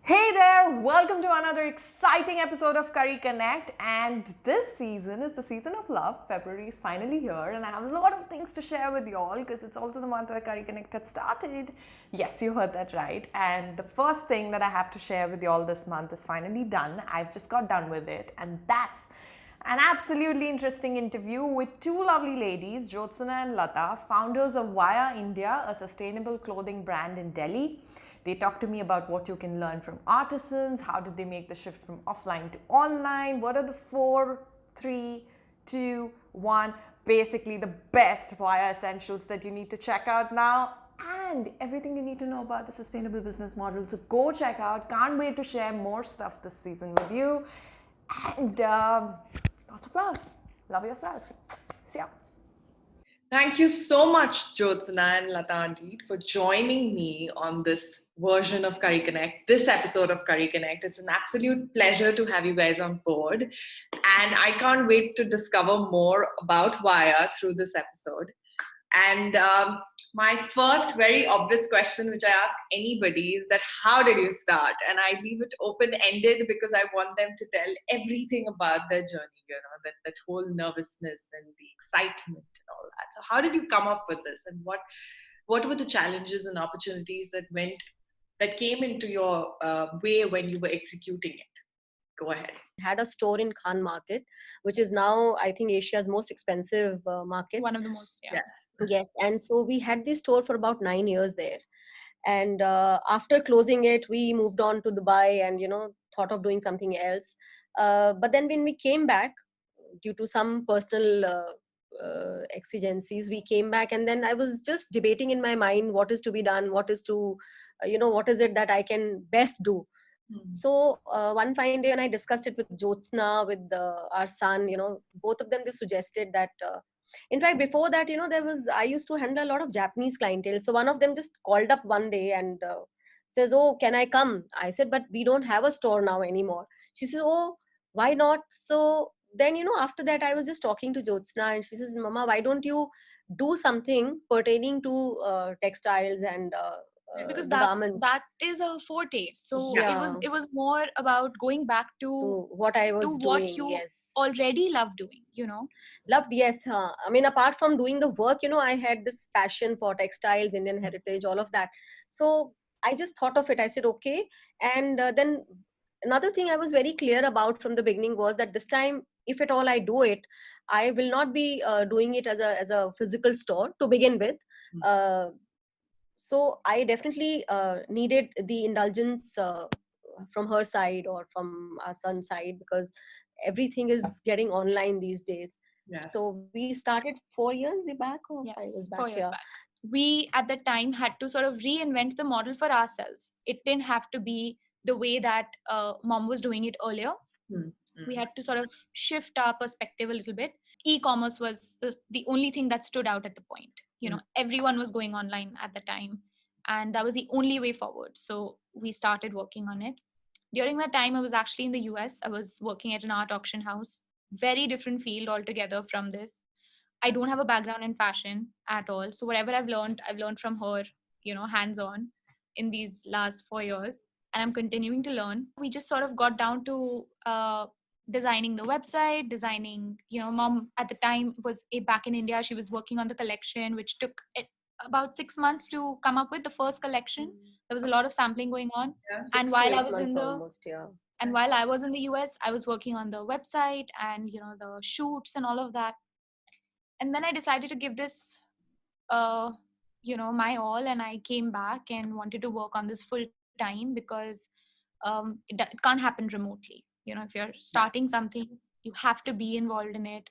Hey there, welcome to another exciting episode of KariKonnect. And this season is the season of love. February is finally here, and I have a lot of things to share with you all because it's also the month where KariKonnect had started. Yes, you heard that right. And the first thing that I have to share with you all this month is finally done. I've just got done with it, and that's an absolutely interesting interview with two lovely ladies, Jyotsna and Lata, founders of Via India, a sustainable clothing brand in Delhi. They talked to me about what you can learn from artisans, how did they make the shift from offline to online, what are the four, three, two, one, basically the best Via essentials that you need to check out now, and everything you need to know about the sustainable business model. So go check out. Can't wait to share more stuff this season with you. And lots of love. Love yourself. See ya. Thank you so much, Jyotsna and Lata Auntie, for joining me on this version of KariKonnect, this episode of KariKonnect. It's an absolute pleasure to have you guys on board. And I can't wait to discover more about Vaya through this episode. And my first very obvious question, which I ask anybody, is that how did you start? And I leave it open ended because I want them to tell everything about their journey, that whole nervousness and the excitement and all that. So, how did you come up with this? And what were the challenges and opportunities that came into your way when you were executing it? Go ahead. Had a store in Khan Market, which is now, I think, Asia's most expensive market. One of the most, yeah. Yes. And so we had this store for about 9 years there. And after closing it, we moved on to Dubai and, thought of doing something else. But then when we came back, due to some personal exigencies, we came back. And then I was just debating in my mind what is to be done, what is to, what is it that I can best do. So one fine day when I discussed it with Jyotsna, with our son, both of them, they suggested that, in fact, before that, I used to handle a lot of Japanese clientele. So one of them just called up one day and says, "Oh, can I come?" I said, "But we don't have a store now anymore." She says, "Oh, why not?" So then, after that, I was just talking to Jyotsna and she says, "Mama, why don't you do something pertaining to textiles and Because the garments?" that is a forte. So Yeah. it was more about going back To what I to was what doing, you yes. already love doing. Loved, yes. I mean, apart from doing the work, I had this passion for textiles, Indian heritage, all of that. So I just thought of it. I said, okay. And then another thing I was very clear about from the beginning was that this time, if at all I do it, I will not be doing it as a physical store to begin with. Uh, so I definitely needed the indulgence from her side or from our son's side, because everything is getting online these days. Yeah. So we started 4 years back or Yes, 5 years back. 4 years Yeah. back. We at the time had to sort of reinvent the model for ourselves. It didn't have to be the way that mom was doing it earlier. We had to sort of shift our perspective a little bit. E-commerce was the only thing that stood out at the point. Everyone was going online at the time, and that was the only way forward. So we started working on it. During that time, I was actually in the US. I was working at an art auction house. Very different field altogether from this. I don't have a background in fashion at all. So whatever I've learned from her, hands on in these last 4 years. And I'm continuing to learn. We just sort of got down to designing the website, designing, mom at the time was back in India. She was working on the collection, which took about 6 months to come up with the first collection. There was a lot of sampling going on. Yeah. And 6 to while I 8 was months in the almost, yeah. and while I was in the US, I was working on the website and the shoots and all of that. And then I decided to give this my all, and I came back and wanted to work on this full time because it can't happen remotely. If you're starting something, you have to be involved in it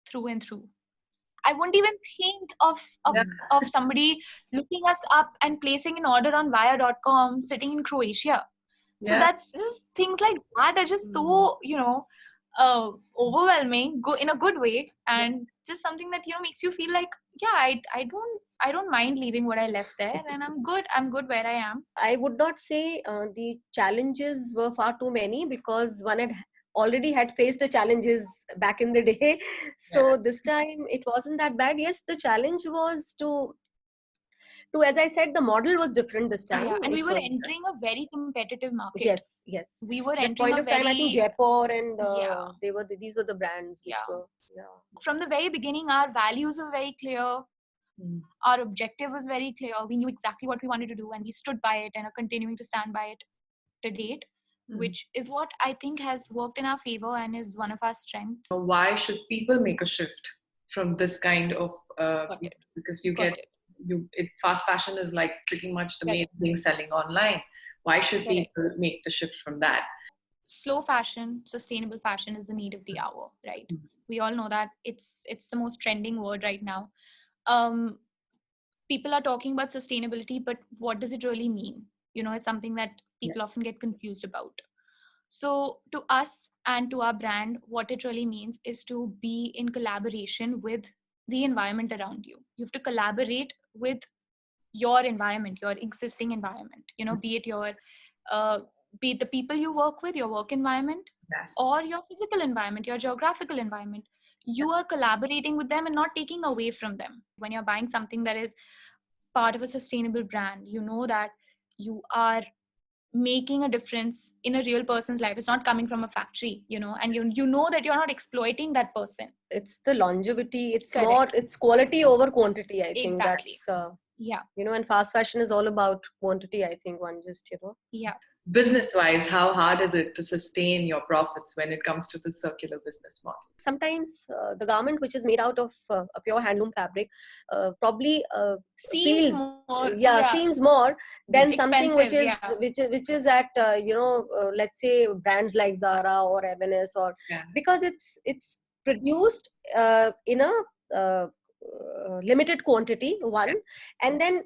through and through. I wouldn't even think of somebody looking us up and placing an order on Via.com sitting in Croatia. So that's just things like that are just so overwhelming, go in a good way, and just something that makes you feel like, yeah, I don't mind leaving what I left there, and I'm good where I am. I would not say the challenges were far too many, because one had already had faced the challenges back in the day. So this time it wasn't that bad. Yes, the challenge was to to, as I said, the model was different this time. Yeah, and we It were was, entering a very competitive market. yes. We were That entering point a of time, I think very, Jaipur and yeah. these were the brands which Yeah. were, From the very beginning, our values were very clear. Our objective was very clear. We knew exactly what we wanted to do, and we stood by it and are continuing to stand by it to date, which is what I think has worked in our favor and is one of our strengths. Why should people make a shift from this kind of because you get fast fashion is like pretty much the main thing selling online. Why should people make the shift from that? Slow fashion, sustainable fashion is the need of the hour, right? We all know that it's the most trending word right now. People are talking about sustainability, but what does it really mean? It's something that people often get confused about. So to us and to our brand, what it really means is to be in collaboration with the environment around you. You have to collaborate with your environment, your existing environment, be it the people you work with, your work environment, or your physical environment, your geographical environment. You are collaborating with them and not taking away from them. When you're buying something that is part of a sustainable brand, you know that you are making a difference in a real person's life. It's not coming from a factory, and you know that you're not exploiting that person. It's the longevity. It's more, it's quality over quantity. I think that's, and fast fashion is all about quantity. I think one just, Business-wise, how hard is it to sustain your profits when it comes to the circular business model? Sometimes the garment which is made out of a pure handloom fabric probably seems more than expensive, something which is at let's say brands like Zara or M&S or because it's produced in a limited quantity and then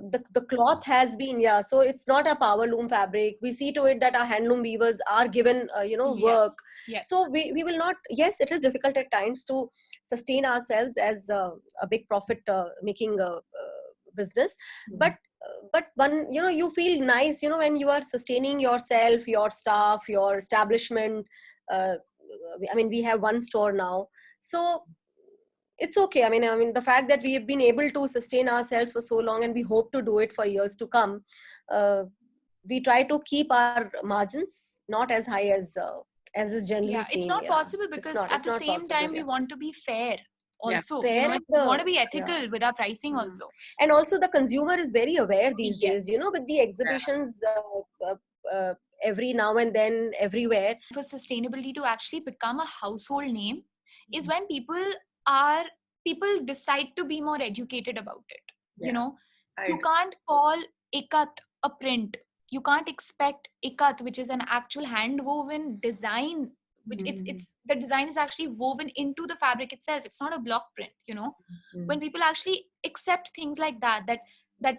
the cloth has been so it's not a power loom fabric. We see to it that our handloom weavers are given work. So we will not, yes, it is difficult at times to sustain ourselves as a big profit making business, but one, you feel nice when you are sustaining yourself, your staff, your establishment. We have one store now, so it's okay. I mean, the fact that we have been able to sustain ourselves for so long, and we hope to do it for years to come. We try to keep our margins not as high as is generally seen. It's not possible because at the same time we want to be fair. Also, fair, we want to be ethical with our pricing also. And also the consumer is very aware these days, with the exhibitions every now and then everywhere. For sustainability to actually become a household name is when people decide to be more educated about it. You can't call ikat a print. You can't expect ikat, which is an actual hand woven design, which it's the design is actually woven into the fabric itself. It's not a block print. When people actually accept things like that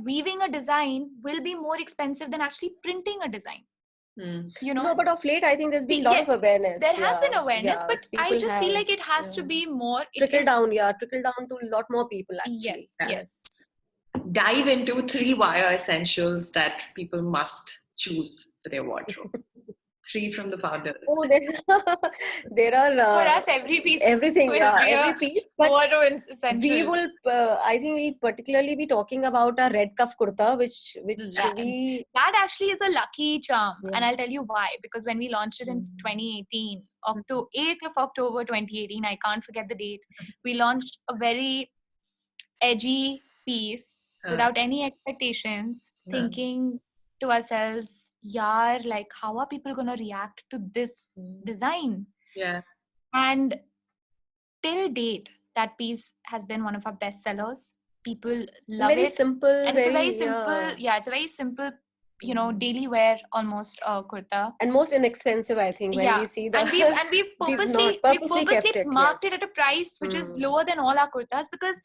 weaving a design will be more expensive than actually printing a design. No, but of late I think there's been a lot of awareness. There has been awareness, but I just feel like it has to be more trickle down to a lot more people actually. Yes. Dive into 3 wire essentials that people must choose for their wardrobe. 3 from the founders. Oh, there are for us everything every piece. But essential. We will I think we particularly be talking about a red cuff kurta, which that actually is a lucky charm, and I'll tell you why. Because when we launched it in 2018, 8th of October 2018, I can't forget the date. We launched a very edgy piece without any expectations, thinking to ourselves, like how are people gonna react to this design? And till date, that piece has been one of our best sellers. People love very it. Simple, and it's a very simple, it's a very simple, daily wear almost kurta. And most inexpensive, I think, when we see the and we've purposely marked it at a price which is lower than all our kurtas because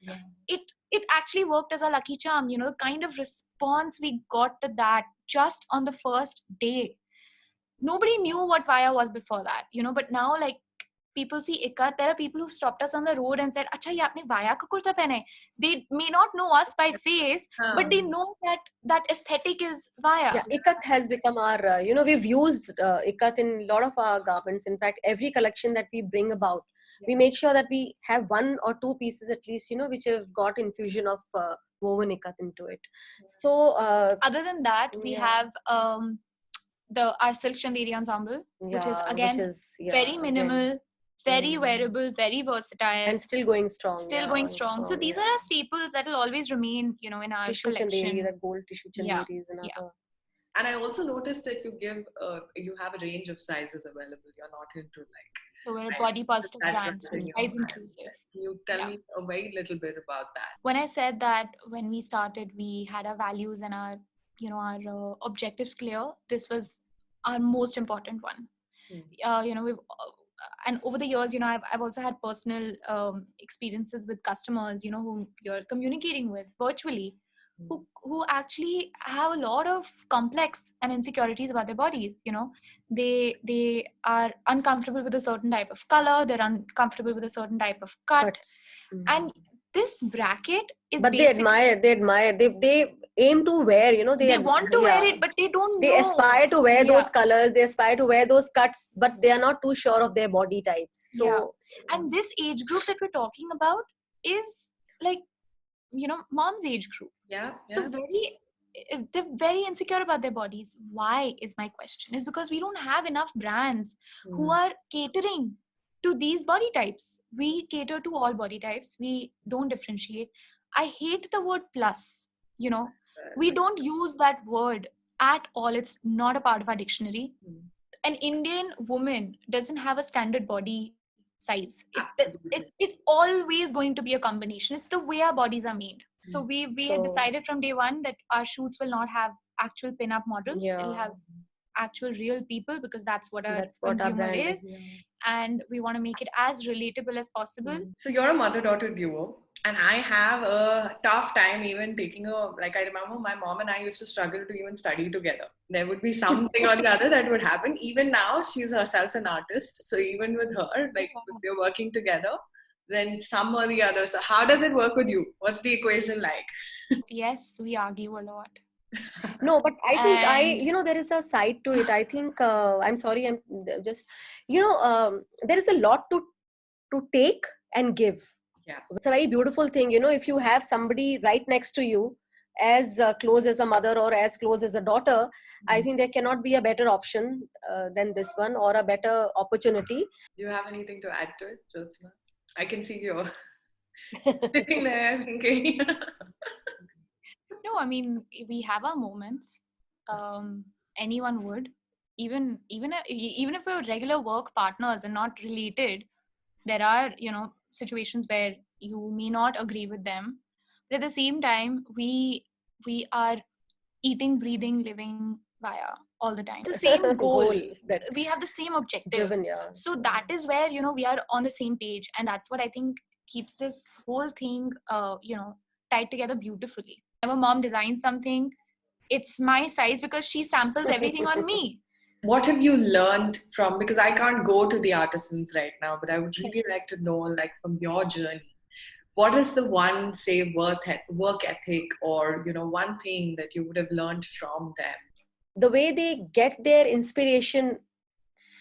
it actually worked as a lucky charm. The kind of response we got to that just on the first day. Nobody knew what Vaya was before that, but now like people see ikat. There are people who've stopped us on the road and said, "Acha, ye aapne Vaya ka kurta pehna hai." They may not know us by face, but they know that aesthetic is Vaya. Yeah, ikat has become our, we've used ikat in a lot of our garments. In fact, every collection that we bring about, we make sure that we have 1 or 2 pieces at least, which have got infusion of woven ikat into it. So Other than that, we have our silk chanderi ensemble, which is again very minimal, very wearable, very versatile, and still going strong. So these are our staples that will always remain, in our tissue collection. chanderi, that gold tissue chanderi is another. And I also noticed that you have a range of sizes available. You're not into so we're a body positive brand, so size inclusive. Can you tell me a very little bit about that? When I said that when we started, we had our values and our objectives clear, this was our most important one. We've and over the years, I've also had personal experiences with customers, who you're communicating with virtually, who actually have a lot of complex and insecurities about their bodies. They are uncomfortable with a certain type of color, they're uncomfortable with a certain type of cuts. And this bracket is, but they admire, they aim to wear, they want to wear it, but they don't know. They aspire to wear those colors, they aspire to wear those cuts, but they are not too sure of their body types. So and this age group that we're talking about is like, mom's age group. So they're very insecure about their bodies. Why is my question? Is because we don't have enough brands who are catering to these body types. We cater to all body types. We don't differentiate. I hate the word plus. We don't use that word at all. It's not a part of our dictionary. An Indian woman doesn't have a standard body size. It's always going to be a combination. It's the way our bodies are made. So we had decided from day one that our shoots will not have actual pin-up models. It'll have actual real people, because that's what our consumer is. And we want to make it as relatable as possible. So you're a mother-daughter duo, and I have a tough time even taking I remember my mom and I used to struggle to even study together. There would be something or the other that would happen. Even now, she's herself an artist. So even with her, if you're working together, then some or the other. So how does it work with you? What's the equation like? Yes, we argue a lot. No, but I think there is a side to it. I think I'm sorry, I'm just there is a lot to take and give. It's a very beautiful thing, if you have somebody right next to you, as close as a mother or as close as a daughter. I think there cannot be a better option than this one, or a better opportunity. Do you have anything to add to it, Jyotsna? I can see you sitting there thinking. No, I mean, we have our moments. Anyone would, even if we're regular work partners and not related, there are situations where you may not agree with them, but at the same time, we are eating, breathing, living via all the time. It's the same goal. That we have the same objective. So that is where we are on the same page, and that's what I think keeps this whole thing tied together beautifully. Whenever mom designs something, it's my size because she samples everything on me. What have you learned from, because I can't go to the artisans right now, but I would really like to know, from your journey, what is the one, say, work ethic or, one thing that you would have learned from them? The way they get their inspiration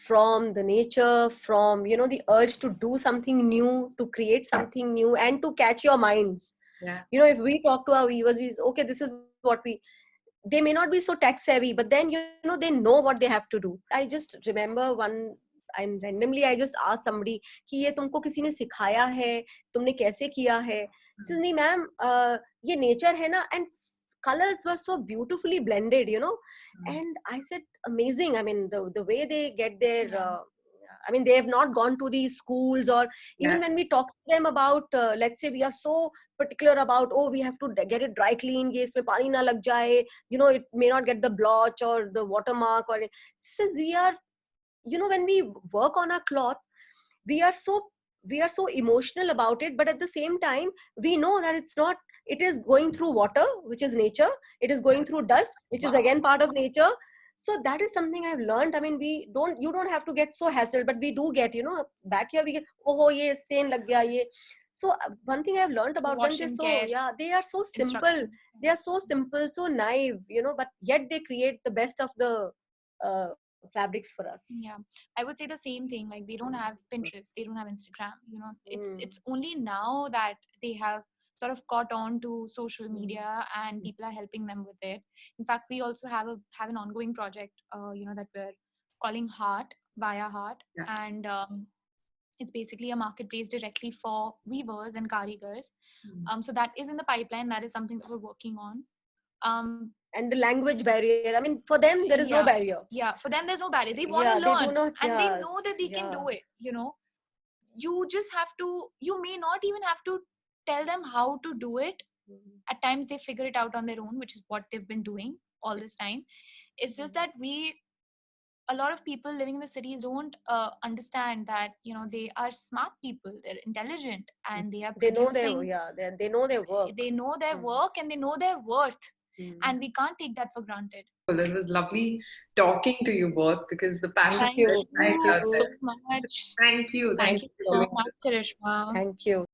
from the nature, from, the urge to do something new, to create something new, and to catch your minds. If we talk to our viewers, okay, this is what they may not be so tech savvy, but then, they know what they have to do. I just remember and randomly I just asked somebody कि ये तुमको किसी ने सिखाया है, तुमने कैसे किया है? She says, नहीं ma'am, ये nature है ना, and colors were so beautifully blended, and I said, amazing. I mean, the way they get their they have not gone to these schools, or even when we talk to them about let's say we are so particular about, we have to get it dry clean, ye isme pani na lag jaye, it may not get the blotch or the watermark, or since we are, when we work on a cloth, we are so emotional about it, but at the same time we know that it is going through water, which is nature, it is going through dust, which is again part of nature. So that is something I've learned. I mean, you don't have to get so hassled, but we do get, back here we get, ye stain lag gaya, ye. So one thing I've learned about them, they are so simple. They are so simple, so naive, but yet they create the best of the fabrics for us. Yeah, I would say the same thing. Like they don't have Pinterest, they don't have Instagram. You know, it's only now that they have sort of caught on to social media and people are helping them with it. In fact, we also have an ongoing project, that we're calling Heart via Heart, Yes. and it's basically a marketplace directly for weavers and karigars. So that is in the pipeline. That is something that we're working on. And the language barrier, I mean, for them there is no barrier. Yeah, for them there's no barrier. They want to They learn, do not, and they know that they can do it. You just have to, you may not even have to tell them how to do it. At times they figure it out on their own, which is what they've been doing all this time. It's just that a lot of people living in the cities don't understand that they are smart people, they're intelligent, and they are producing. They know their work. They know their work and they know their worth, and we can't take that for granted. Well, it was lovely talking to you both because the passion. Thank you so much. Thank you. Thank you so much, Karishma. Thank you.